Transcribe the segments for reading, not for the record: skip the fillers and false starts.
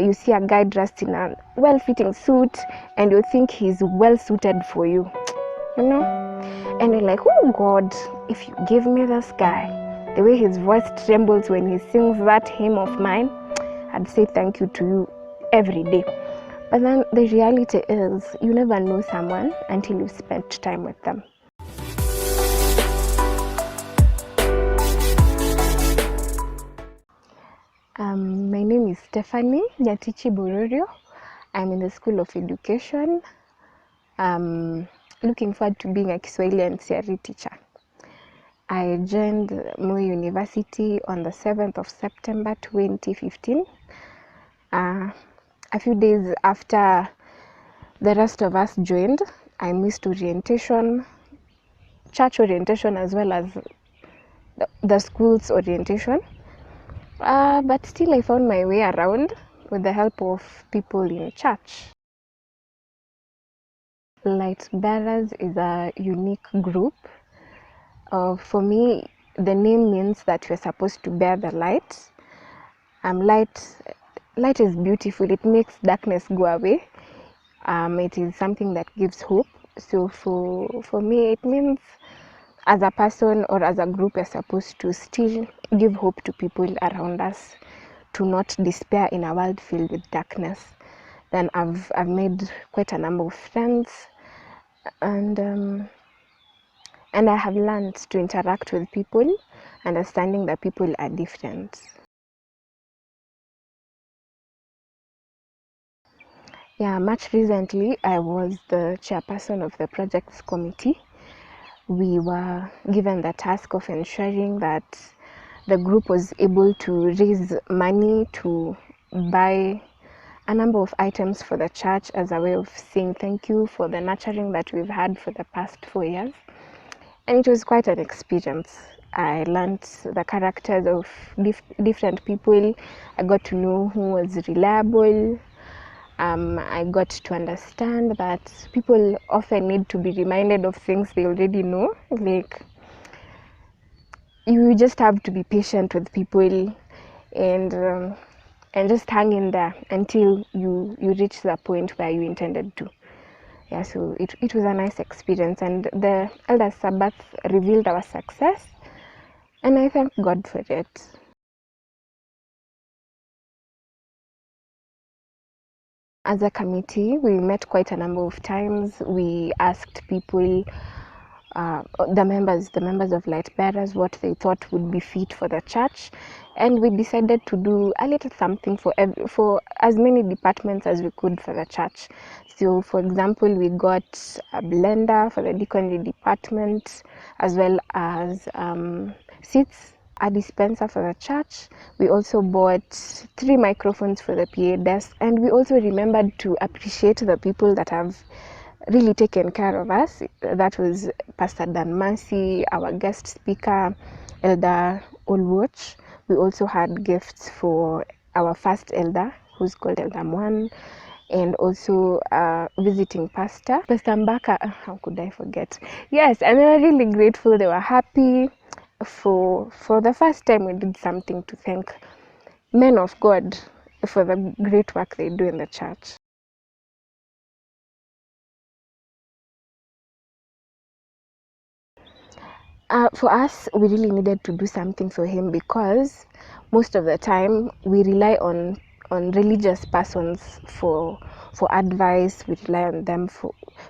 you see a guy dressed in a well-fitting suit and you think he's well suited for you, and you're like, oh God, if you give me this guy, the way his voice trembles when he sings that hymn of mine, I'd say thank you to you every day. But then the reality is, you never know someone until you've spent time with them. My name is Stephanie Nyatichi Bororio. I'm in the School of Education. Looking forward to being a Kiswahili and CRE teacher. I joined Moi University on the 7th of September 2015. A few days after the rest of us joined, I missed orientation, church orientation, as well as the school's orientation. But still I found my way around with the help of people in church. Light Bearers is a unique group. For me, the name means that we're supposed to bear the light. Light is beautiful. It makes darkness go away. It is something that gives hope. So for me, it means as a person or as a group, we're supposed to still give hope to people around us, to not despair in a world filled with darkness. Then I've made quite a number of friends, and I have learned to interact with people, understanding that people are different. Yeah, much recently, I was the chairperson of the projects committee. We were given the task of ensuring that the group was able to raise money to buy a number of items for the church as a way of saying thank you for the nurturing that we've had for the past 4 years. And it was quite an experience. I learned the characters of different people. I got to know who was reliable. I got to understand that people often need to be reminded of things they already know. Like, you just have to be patient with people and just hang in there until you reach the point where you intended to. Yeah, so it was a nice experience, and the Elder Sabbath revealed our success, and I thank God for it. As a committee, we met quite a number of times. We asked people, the members of Light Bearers, what they thought would be fit for the church, and we decided to do a little something for as many departments as we could for the church. So, for example, we got a blender for the deaconry department, as well as seats, a dispenser for the church. We also bought 3 microphones for the PA desk, and we also remembered to appreciate the people that have really taken care of us. That was Pastor Dan Mercy, our guest speaker, Elder Olwatch. We also had gifts for our first elder, who's called Elder Mwan, and also visiting pastor, Pastor Mbaka. How could I forget? Yes, and they were really grateful. They were happy. For the first time, we did something to thank men of God for the great work they do in the church. For us, we really needed to do something for him because most of the time we rely on religious persons for advice. We rely on them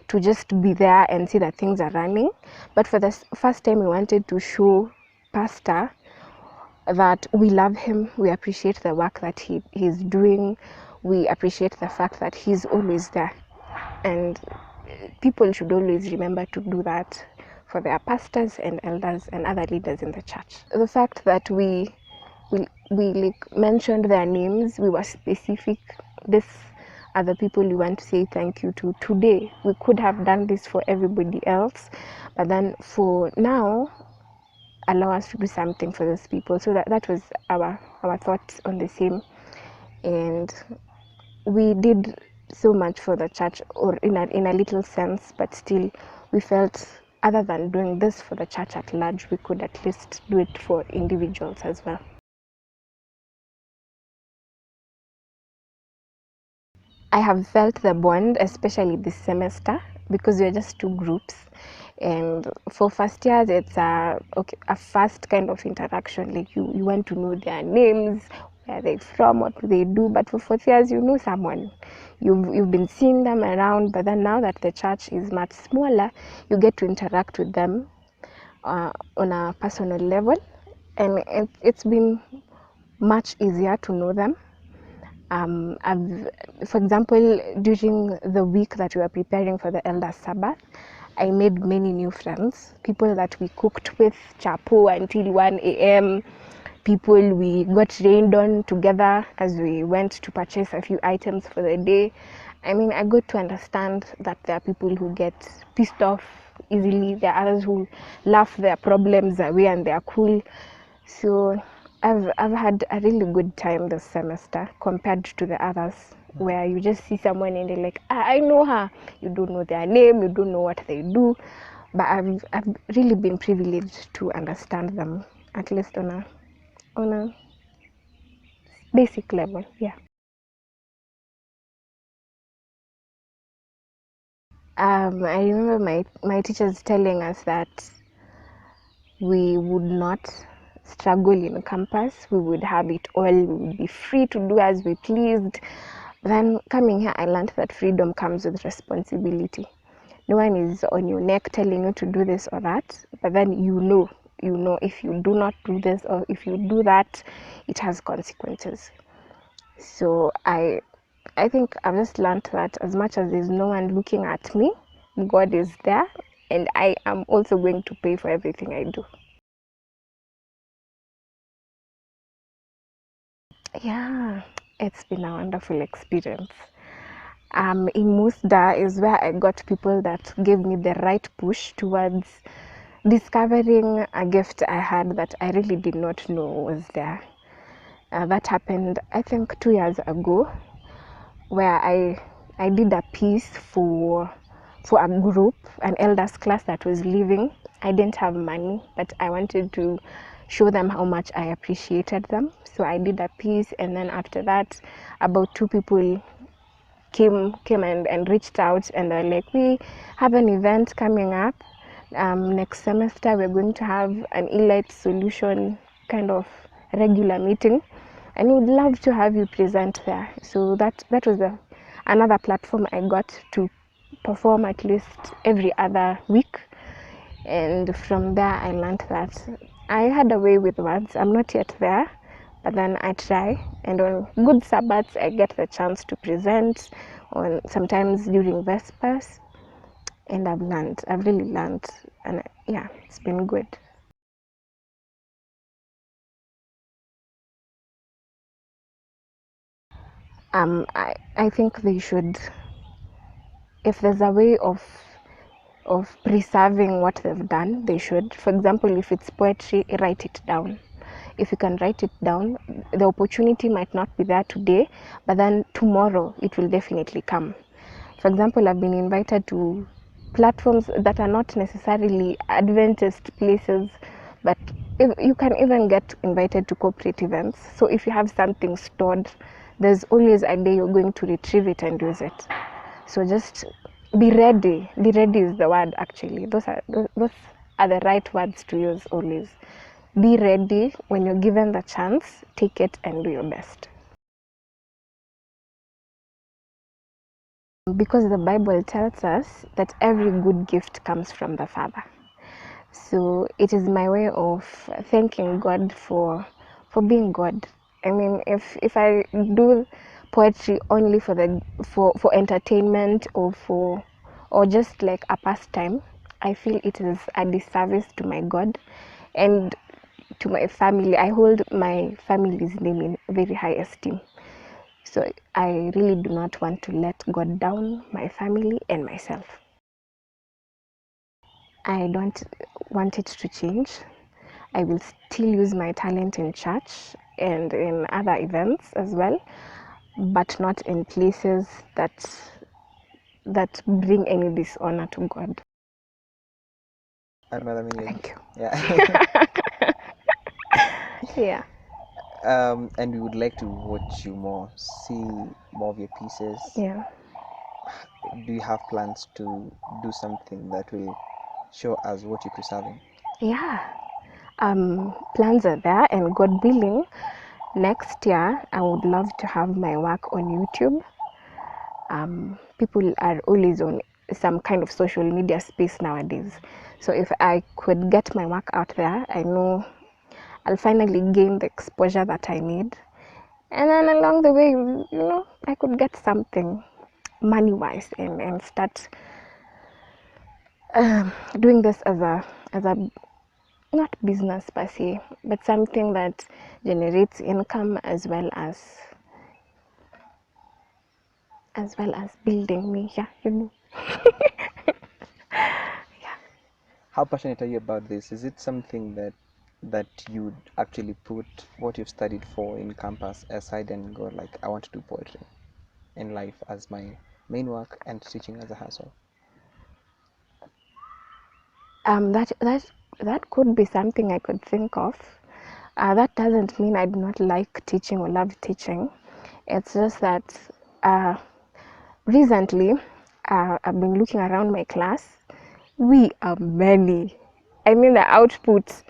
to just be there and see that things are running. But for the first time, we wanted to show Pastor that we love him, we appreciate the work that he's doing, we appreciate the fact that he's always there, and people should always remember to do that for their pastors and elders and other leaders in the church. The fact that we like mentioned their names, we were specific. These are the people we want to say thank you to today. We could have done this for everybody else, but then for now, allow us to do something for those people. So that was our thoughts on the same, and we did so much for the church, or in a little sense, but still we felt other than doing this for the church at large, we could at least do it for individuals as well. I have felt the bond, especially this semester, because we're just two groups. And for first years, it's a first kind of interaction. Like you want to know their names, where they're from, what do they do. But for fourth years, you know someone. You've been seeing them around, but then now that the church is much smaller, you get to interact with them on a personal level, and it's been much easier to know them. For example, during the week that we were preparing for the Elder Sabbath, I made many new friends, people that we cooked with chapo until 1 a.m., people we got rained on together as we went to purchase a few items for the day. I mean, I got to understand that there are people who get pissed off easily, there are others who laugh their problems away and they are cool. So I've had a really good time this semester compared to the others where you just see someone and they're like, I know her. You don't know their name, you don't know what they do. But I've really been privileged to understand them, at least on a basic level. Yeah. I remember my teachers telling us that we would not struggle in campus. We would have it all. We would be free to do as we pleased. Then coming here, I learned that freedom comes with responsibility. No one is on your neck telling you to do this or that, but then you know if you do not do this or if you do that, it has consequences. So I think I've just learned that as much as there's no one looking at me, God is there, and I am also going to pay for everything I do. Yeah, it's been a wonderful experience. In Musda is where I got people that gave me the right push towards discovering a gift I had that I really did not know was there. That happened, I think, 2 years ago, where I did a piece for a group, an elders class that was leaving. I didn't have money, but I wanted to show them how much I appreciated them. So I did a piece, and then after that, about two people came and reached out, and they're like, we have an event coming up next semester. We're going to have an elite solution kind of regular meeting, and we'd love to have you present there. So that was another platform I got to perform at least every other week. And from there I learned that I had a way with words. I'm not yet there, but then I try, and on good Sabbaths I get the chance to present, on sometimes during Vespers, and I've really learned, and yeah, it's been good. I think they should, if there's a way of preserving what they've done, they should. For example, if it's poetry, write it down. If you can write it down, the opportunity might not be there today, but then tomorrow it will definitely come. For example, I've been invited to platforms that are not necessarily Adventist places, but you can even get invited to corporate events. So if you have something stored, there's always a day you're going to retrieve it and use it. So just be ready. Be ready is the word, actually. Those are the right words to use always. Be ready. When you're given the chance, take it and do your best. Because the Bible tells us that every good gift comes from the Father. So it is my way of thanking God for being God. I mean, if I do poetry only for entertainment or just like a pastime, I feel it is a disservice to my God and to my family. I hold my family's name in very high esteem. So I really do not want to let God down, my family and myself. I don't want it to change. I will still use my talent in church and in other events as well, but not in places that bring any dishonor to God. Madam Ingrid. Thank you. Yeah. Yeah. And we would like to watch you more, see more of your pieces. Yeah. Do you have plans to do something that will show us what you're preserving? Yeah. Plans are there, and God willing, next year I would love to have my work on YouTube. People are always on some kind of social media space nowadays. So if I could get my work out there, I know I'll finally gain the exposure that I need. And then along the way, I could get something money wise, and start doing this as a not business per se, but something that generates income as well as building me. Yeah. How passionate are you about this? Is it something that you'd actually put what you've studied for in campus aside and go like, I want to do poetry in life as my main work and teaching as a hustle? That could be something I could think of. That doesn't mean I do not like teaching or love teaching. It's just that uh, recently I've been looking around my class. We are many. I mean, the output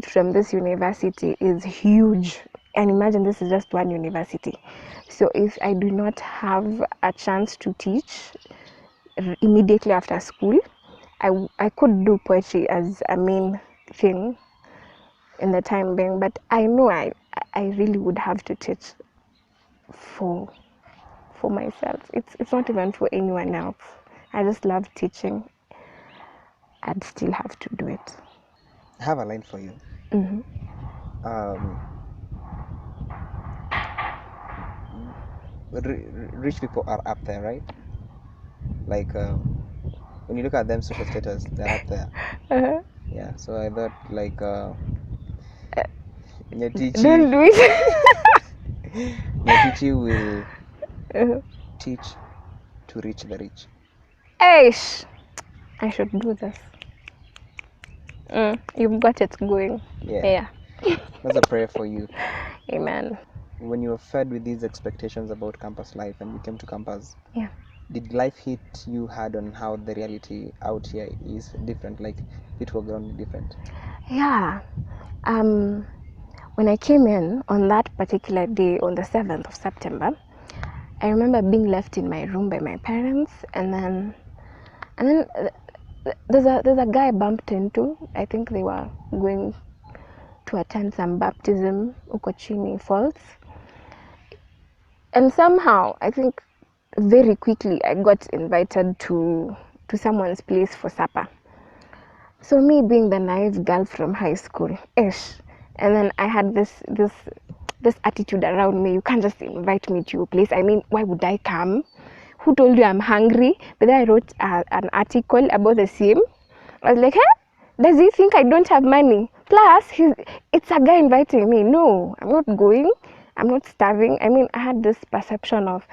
from this university is huge. And imagine this is just one university. So if I do not have a chance to teach immediately after school, I could do poetry as a main thing in the time being, but I know I really would have to teach for myself. It's not even for anyone else. I just love teaching. I'd still have to do it. I have a line for you. Hmm. Um, rich people are up there, right? Like when you look at them social status, they're up there. Uh, Yeah. So I thought like don't Nyatichi do it. Nyatichi will Uh, teach to reach the rich. Eish, I should do this. You've got it going. Yeah. Yeah. That's a prayer for you. Amen. When you were fed with these expectations about campus life and you came to campus, Yeah. did life hit you hard on how the reality out here is different, like it was ground different? Yeah. When I came in on that particular day, on the 7th of September, I remember being left in my room by my parents, and then there's a guy I bumped into. I think they were going to attend some baptism, Ukochini Falls, and somehow I think very quickly I got invited to someone's place for supper. So me being the naive girl from high school, ish, and then I had this attitude around me. You can't just invite me to your place. I mean, why would I come? Who told you I'm hungry? But then I wrote an article about the same. I was like, huh? Does he think I don't have money? Plus, it's a guy inviting me. No, I'm not going. I'm not starving. I mean, I had this perception of,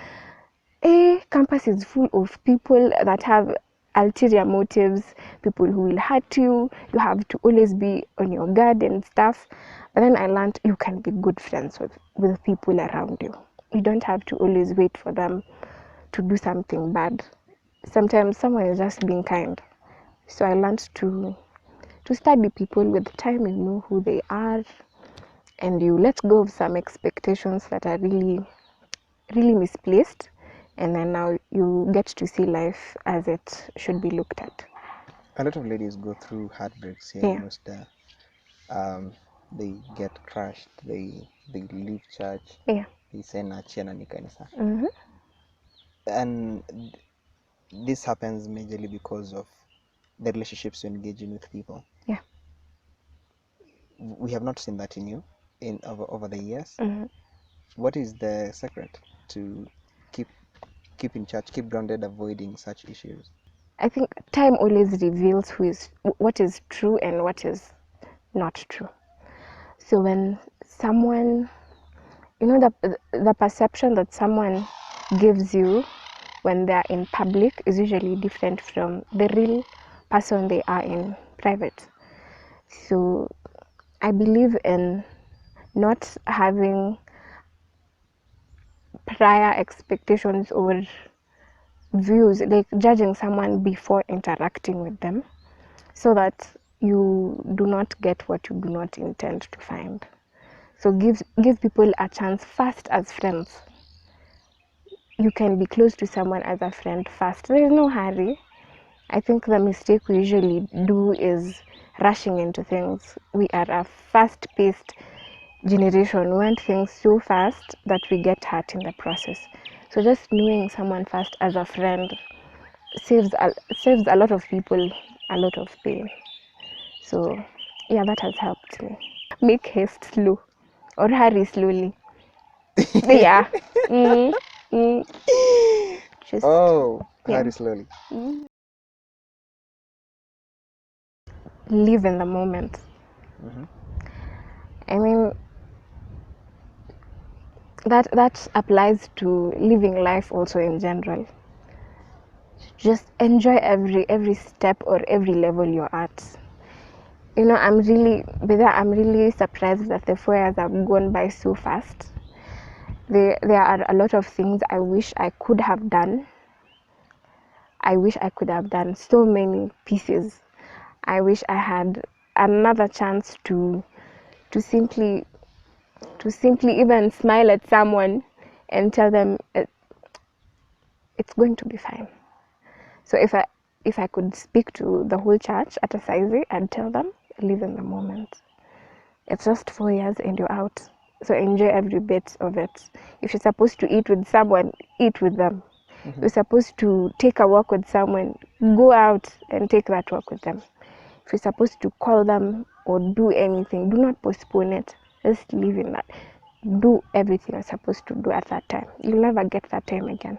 campus is full of people that have ulterior motives, people who will hurt you. You have to always be on your guard and stuff. But then I learned you can be good friends with people around you. You don't have to always wait for them to do something bad. Sometimes someone is just being kind. So I learned to study people. With time, you know who they are, and you let go of some expectations that are really really misplaced, and then now you get to see life as it should be looked at. A lot of ladies go through heartbreaks here Yeah. in Worcester. Um, they get crushed, they leave church, Yeah. they say nachiana ni kanisa. Mm-hmm. And this happens majorly because of the relationships you engage in with people. Yeah. We have not seen that in you in over the years. Mm-hmm. What is the secret to keep in church, keep grounded, avoiding such issues? I think time always reveals what is true and what is not true. So when someone, the perception that someone gives you when they're in public is usually different from the real person they are in private. So I believe in not having prior expectations or views, like judging someone before interacting with them, so that you do not get what you do not intend to find. So give people a chance first as friends. You can be close to someone as a friend first. There is no hurry. I think the mistake we usually do is rushing into things. We are a fast-paced generation. We want things so fast that we get hurt in the process. So just knowing someone first as a friend saves a lot of people a lot of pain. So yeah, that has helped me. Make haste slow or hurry slowly. Yeah. Mm, mm, just Oh, yeah. hurry slowly. Live in the moment. Mm-hmm. I mean, that applies to living life also in general. Just enjoy every step or every level you're at. You know, I'm really surprised that the 4 years have gone by so fast. There are a lot of things I wish I could have done. I wish I could have done so many pieces. I wish I had another chance to simply even smile at someone and tell them it's going to be fine. So if I could speak to the whole church at Assisi, I'd tell them, live in the moment. It's just 4 years and you're out. So enjoy every bit of it. If you're supposed to eat with someone, eat with them. Mm-hmm. You're supposed to take a walk with someone, go out and take that walk with them. If you're supposed to call them or do anything, do not postpone it. Just live in that. Do everything you're supposed to do at that time. You'll never get that time again.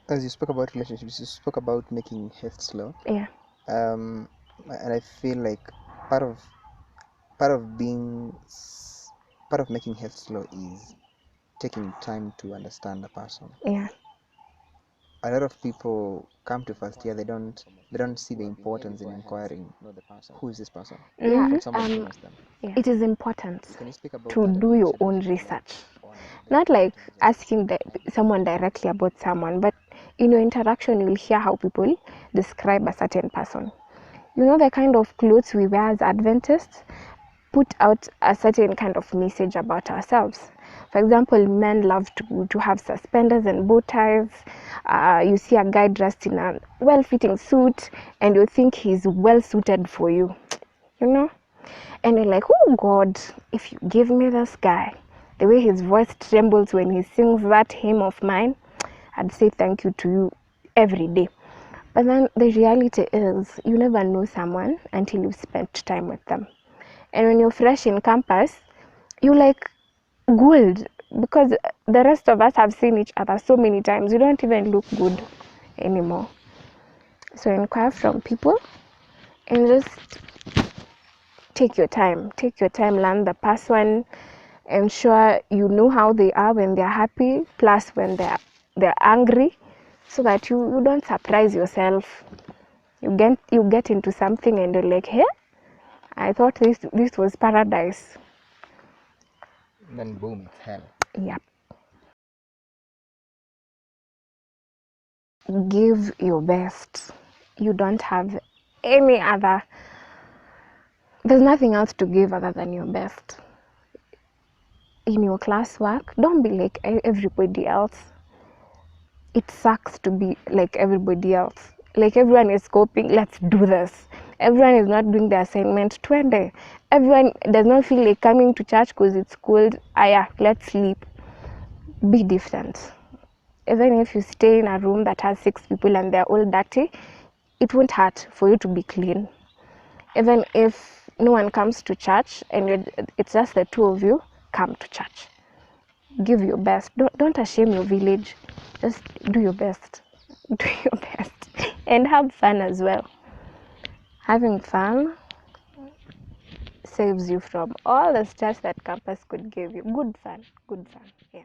As you spoke about relationships, you spoke about making haste slow. Yeah. And I feel like part of part of being part of making haste slow is taking time to understand the person. Yeah. A lot of people come to first year, they don't see the importance in inquiring who is this person. Yeah. Could someone promise them? Yeah. It is important Can you speak about to that? do your own research. Not like asking someone directly about someone, but in your interaction, you'll hear how people describe a certain person. You know, the kind of clothes we wear as Adventists put out a certain kind of message about ourselves. For example, men love to have suspenders and bow ties. You see a guy dressed in a well-fitting suit, and you think he's well-suited for you, you know? And you're like, oh God, if you give me this guy, the way his voice trembles when he sings that hymn of mine, I'd say thank you to you every day. But then the reality is, you never know someone until you've spent time with them. And when you're fresh in campus, you like gold, because the rest of us have seen each other so many times. You don't even look good anymore. So inquire from people and just take your time, learn the person, ensure you know how they are when they're happy, plus when they're angry, so that you don't surprise yourself. You get into something and you're like, hey, I thought this was paradise. Then boom, it's hell. Yep. Give your best. You don't have any other, there's nothing else to give other than your best. In your classwork, don't be like everybody else. It sucks to be like everybody else. Like everyone is coping, let's do this. Everyone is not doing the assignment 20. Everyone does not feel like coming to church because it's cold. Yeah, let's sleep. Be different. Even if you stay in a room that has 6 people and they're all dirty, it won't hurt for you to be clean. Even if no one comes to church and it's just the 2 of you, come to church. Give your best. Don't shame your village. Just do your best. Do your best. And have fun as well. Having fun saves you from all the stress that campus could give you. Good fun. Yeah.